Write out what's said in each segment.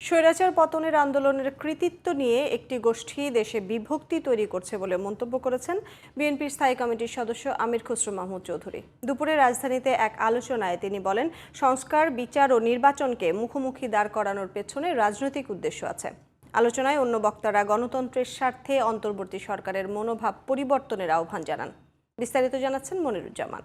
স্বৈরাচার পতনের আন্দোলনের কৃতিত্ব নিয়ে একটি গোষ্ঠী দেশে বিভক্তি তৈরি করছে বলে মন্তব্য করেছেন বিএনপির স্থায়ী কমিটির সদস্য আমির খসরু মাহমুদ চৌধুরী। দুপুরে রাজধানীতে এক আলোচনায় তিনি বলেন, সংস্কার, বিচার ও নির্বাচনকে মুখোমুখি দাঁড় করানোর পেছনে রাজনৈতিক উদ্দেশ্য আছে। আলোচনায় অন্য বক্তারা গণতন্ত্রের স্বার্থে অন্তর্বর্তী সরকারের মনোভাব পরিবর্তনের আহ্বান জানান। বিস্তারিত জানাচ্ছেন মনিরুজ্জামান।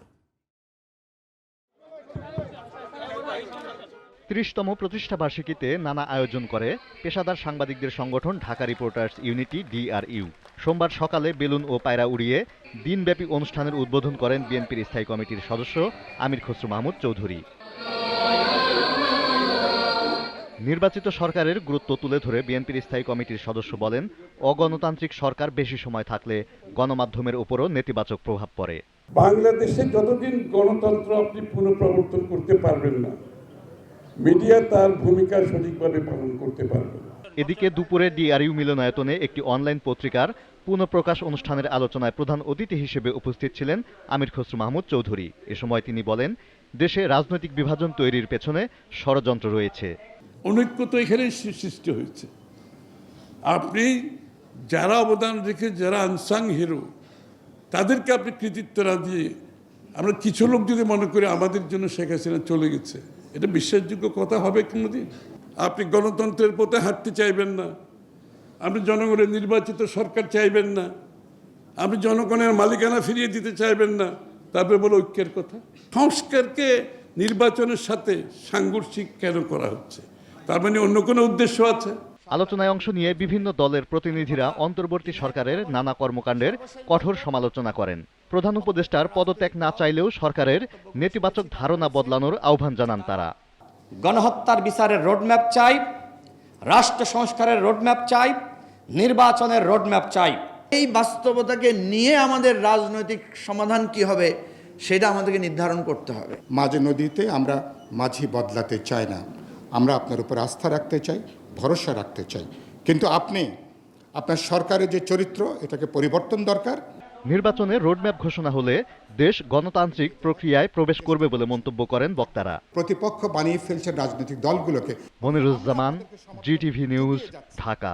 ৩০তম প্রতিষ্ঠাবার্ষিকীতে নানা আয়োজন করে পেশাদার সাংবাদিকদের সংগঠন ঢাকা রিপোর্টার্স ইউনিটি DRU। সোমবার সকালে বেলুন ও পায়রা উড়িয়ে দিনব্যাপী অনুষ্ঠানের উদ্বোধন করেন বিএনপির স্থায়ী কমিটির সদস্য আমির খসরু মাহমুদ চৌধুরী। নির্বাচিত সরকারের গুরুত্ব তুলে ধরে বিএনপির স্থায়ী কমিটির সদস্য বলেন, অগণতান্ত্রিক সরকার বেশি সময় থাকলে গণমাধ্যমের উপরও নেতিবাচক প্রভাব পড়ে। বাংলাদেশে যতদিন গণতন্ত্র আপনি পুনঃপ্রবর্তন করতে পারবেন না, মিডিয়া তার ভূমিকা সঠিকভাবে পালন করতে পারবে না। এদিকে দুপুরে DRU মিলনায়তনে একটি অনলাইন পত্রিকার পুনঃপ্রকাশ অনুষ্ঠানের আলোচনায় প্রধান অতিথি হিসেবে উপস্থিত ছিলেন আমির খসরু মাহমুদ চৌধুরী। এ সময় তিনি বলেন, দেশে রাজনৈতিক বিভাজন তৈরির পেছনে ষড়যন্ত্র রয়েছে। অনৈক্য তো এখানে সৃষ্টি হয়েছে। আপনি যারা অবদান রেখে, যারা আনসাং হিরো, তাদেরকে আপনি কৃতিত্ব না দিয়ে আমরা কিছু লোক যদি মনে করি আমাদের জন্য শেখ হাসিনা চলে গেছে, এটা বিশ্বাসযোগ্য কথা হবে কোনোদিন? আপনি গণতন্ত্রের পথে হাঁটতে চাইবেন না, আপনি জনগণের নির্বাচিত সরকার চাইবেন না, আপনি জনগণের মালিকানা ফিরিয়ে দিতে চাইবেন না, তারপরে বলে ঐক্যের কথা। সংস্কারকে নির্বাচনের সাথে সাংঘর্ষিক কেন করা হচ্ছে? তার মানে অন্য কোনো উদ্দেশ্য আছে? আলোচনায় অংশ নিয়ে বিভিন্ন দলের প্রতিনিধিরা অন্তর্বর্তী সরকারের নানা কর্মকাণ্ডের কঠোর সমালোচনা করেন। প্রধান উপদেষ্টার পদত্যাগ না চাইলেও সরকারের নেতিবাচক ধারণা বদলানোর আহ্বান জানান তারা। গণহত্যার বিচারের রোডম্যাপ চাই, রাষ্ট্র সংস্কারের রোডম্যাপ চাই, নির্বাচনের রোডম্যাপ চাই। এই বাস্তবতাকে নিয়ে আমাদের রাজনৈতিক সমাধান কি হবে সেটা আমাদেরকে নির্ধারণ করতে হবে। মাঝে নদীতে আমরা মাঝি বদলাতে চাই না, আমরা আপনার উপর আস্থা রাখতে চাই, ভরসা রাখতে চাই, কিন্তু আপনি আপনার সরকারের যে চরিত্র, এটাকে পরিবর্তন দরকার। নির্বাচনের রোডম্যাপ ঘোষণা হলে দেশ গণতান্ত্রিক প্রক্রিয়ায় প্রবেশ করবে বলে মন্তব্য করেন বক্তারা। প্রতিপক্ষ বানিয়ে ফেলছে রাজনৈতিক দলগুলোকে। Moniruzzaman, GTV news, Dhaka.